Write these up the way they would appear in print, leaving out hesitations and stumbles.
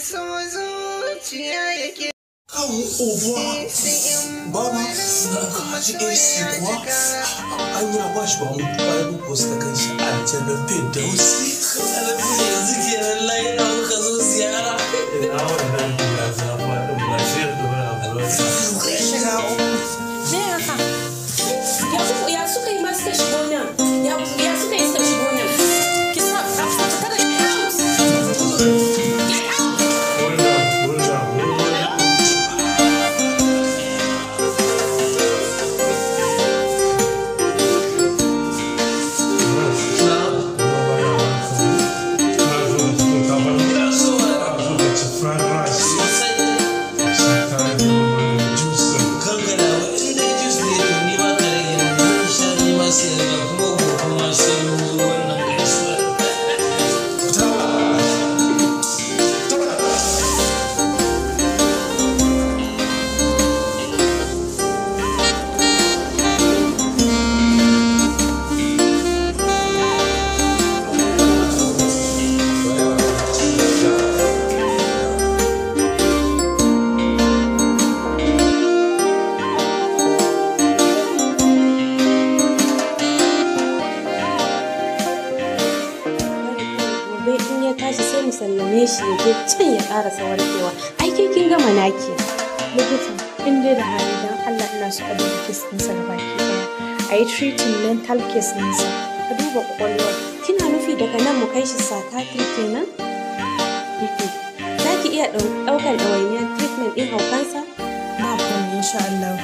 Au revoir. Baba, ji AC kuwa? An yi abashi ba mu bayan post ka kan shi aljanna Firdausi. Yanzu kenan laina muka zo ziyara. Ina wannan ya zama din ba shi da wani abu. Me haka? Ya suka yi masu ka shigo nan? Ya suka yi suka shigo nan? Kisa a fata kada ki out. Get out. sallame shi ya je can ya karasa warkewa. Ai ke kin gama naki. Likita, in dai da hali dan Allah ina so a duba case ɗinsa gabaki ɗaya. A yi treating mental case ɗinsa. A duba kwakwalwa. Kina nufi daga nan mu kai shi psychiatry kenan? Za ki iya ɗaukar ɗawainiyar treatment ɗin haukansa? Ba komai insha Allah.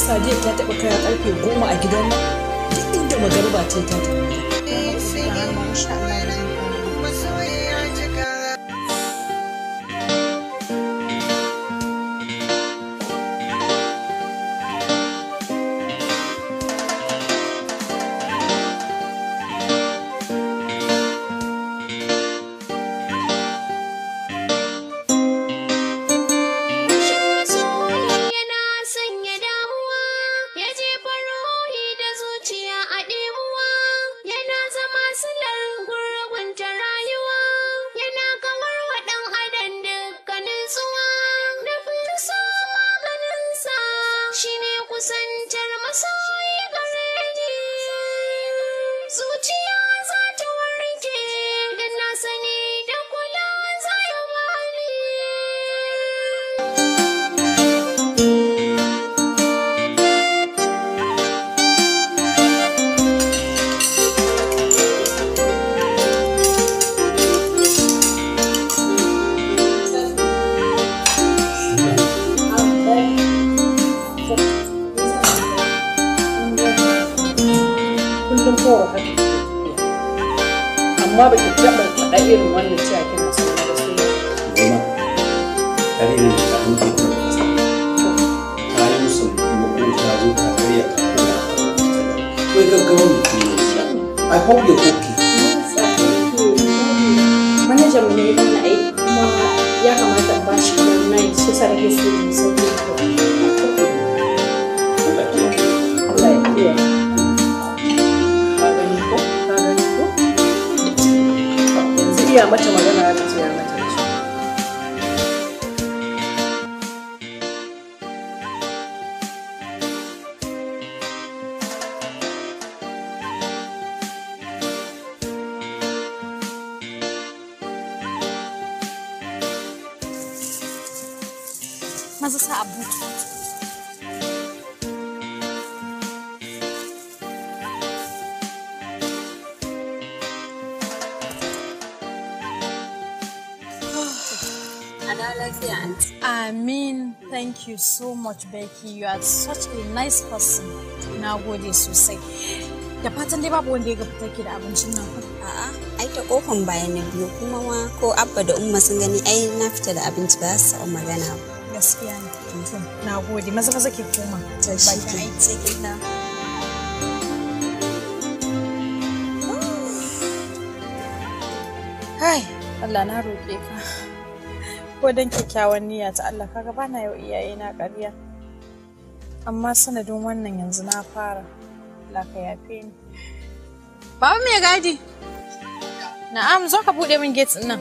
Sadiya ta taɓa kaya ƙarfe 10 a gidan nan duk inda magariba ce ta taɓa. Amma ba ki taɓa faɗa irin wannan cewa kina son da su ne. Goma, kare ne ta hanke ta kasa. Ta yi musu kuma ko ta zo ta karya ta kuma. Wai gaggawa mutum ne. I hope you're okay. Manajan mu ne ya bani aiki kuma ya kamata ba shi kamar nai shi sa rage su da sauƙi. Allah ya kiyaye. Iya mata magana ta ce ya mata ce. Maza sa abu. I mean, thank you so much, Becky. You are such a nice person. Now, good is to say. Da fatan dai babu wanda ya ga fitar ki da abincin nan. A'a, ai ta kofan bayan na biyu kuma ma ko Abba da Umma sun gani ai na fita da abinci ba su taɓa magana ba. Gaskiya ne. Na gode. Maza ke koma. Bakin aiki. Sai kin dawo. Hai, Allah na roƙe ka. Ko dan kyakkyawan niyya ta Allah kaga bana yau iyayena ƙarya. Amma sanadin wannan yanzu na fara. Allah ka yafe ni. Baba mai gadi. Na'am, zo ka bude min gate din nan.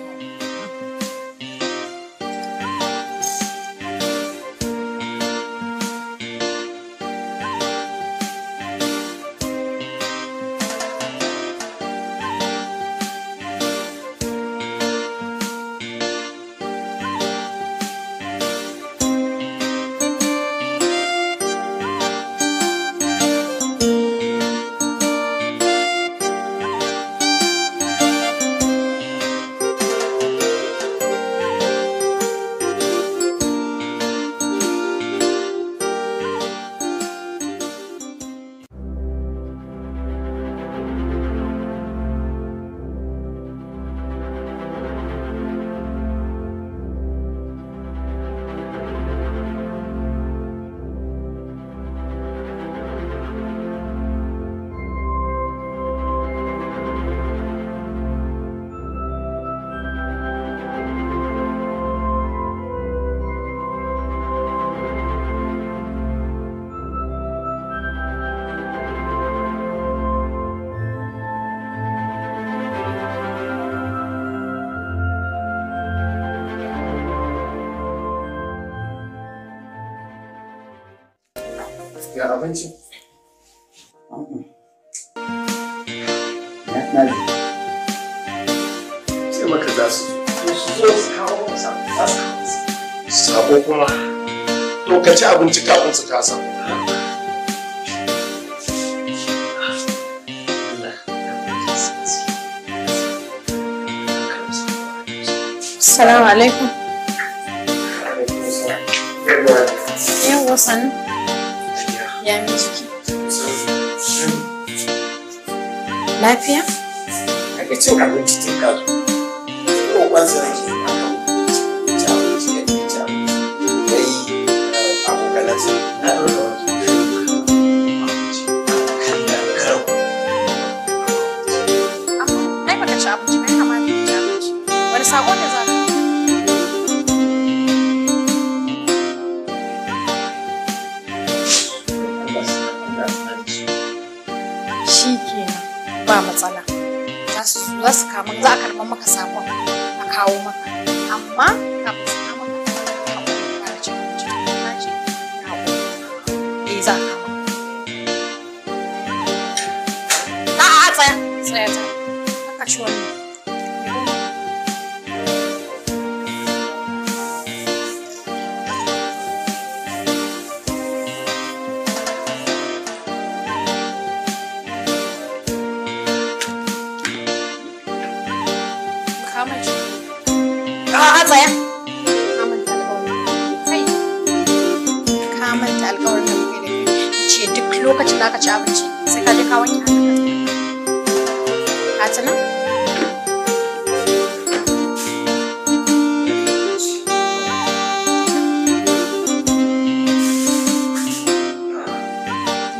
Ya abinci? Na ji. Sai maka za su zo su kawo masa, za su kawo masa. Sabo kuma, to ka ci abinci kafin su kasa. Assalamu alaikum. Yawwa sanu. Ya mi jiki? Lafiya? Ake cin abinci tun kazu. Ko kwanza nake aka ci abinci ya ke ci abinci. Dai abokanan su na ɗaura wani. Ai baka ci abinci ba, yana ma ci abinci. Wani sako ne za ka? Ba matsala za su kama za a karɓar maka sakon a kawo maka amma kafin su kama ka fara cin abinci na ce ya haƙuri za a kama a tsaya haka ci wannan tsaya. Ka manta alƙawarin da muke da kai. Ce duk lokacin da aka ci abinci sai ka je ka wanke hannunka. Ka tuna?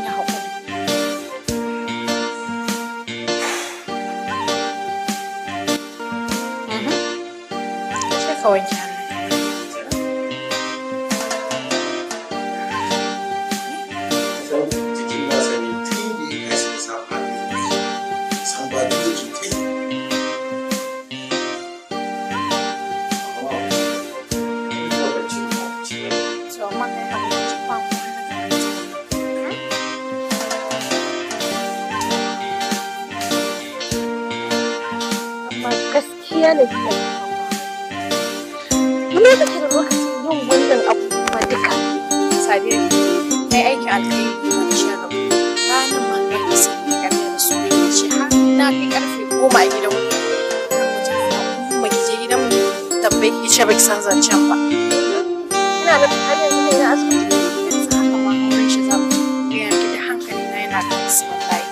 Ya haƙuri. Ka wanke hannu. Jikin nasa ne tun da ya kashi da safa ne. Samba da ya cuta. Amma gaskiya ne lokacin da lokacin yin wannan abubuwa duka sadiya kai aikin alkhairi wani sharar ranar ma kai da sun yi karfe da su ne ce har na kai karfe 10 a gidan kuma ki je gidan tambayi ki ce baki san zancen ba ina da har yanzu ne na asibiti yanzu haka ma auren shi za mu ga yanki da hankali na yana kan sai wallahi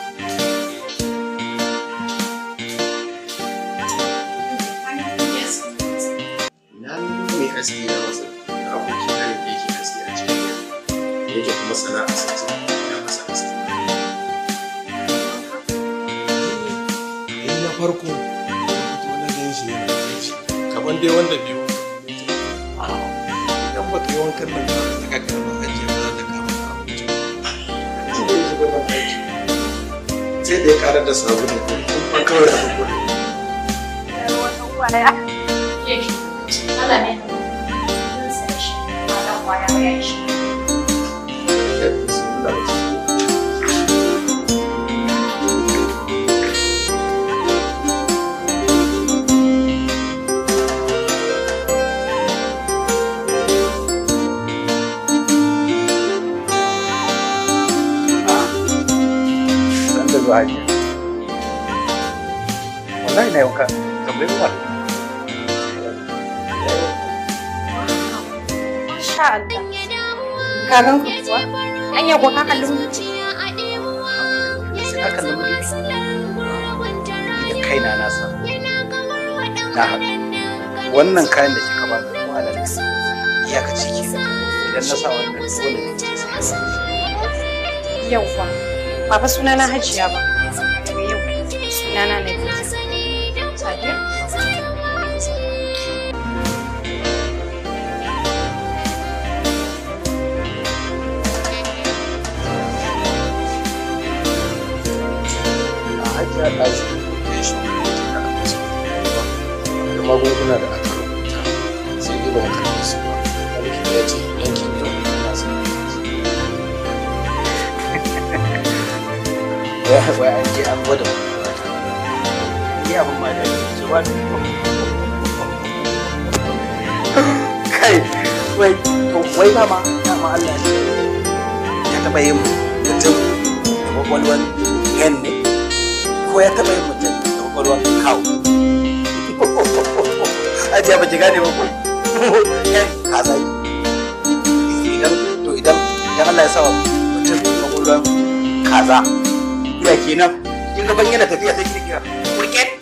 farko na gan shi yana bacci kamar dai wanda biyu idan baka yi wankan nan ba ta ka karɓa ajiye ba za ta kama ta abinci inda ya shiga ban aiki sai da ya ƙarar da sabulun kuma kawai da bakwai wata kwaya Allah ne sai shi ba dan kwaya ba ya shi Hajiya. Wallahi na yawanka tambayi ruwa. Masha Allah. Ka gan ku kuwa? Anya ko ka kalli mu? Sai ka kalli mu. Da kaina na san. Na haɗu. Wannan kayan da kika ba ni kuma da iyakaci ke. Idan na sa wannan dole ne ce sai. Yauwa. Ba fa sunana Hajiya ba. Daga yau sunana Nafisa. Sadiya? Hajiya ta zo ya shi da magunguna da aka rubuta sai dai ban karɓi su ba. Likita ya ce yankin yau na san wai an je an gwada ni abin ma da ke ba kai wai dama Allah ne ya taɓa yin mutum da kwakwalwar hen ne ko ya taɓa yin mutum da kwakwalwar kawo ajiya ba ki gane ba ko hen kaza idan Allah ya sa mutum kwakwalwar kaza ya kenan kin ga ban yana tafiya sai kirkira kurket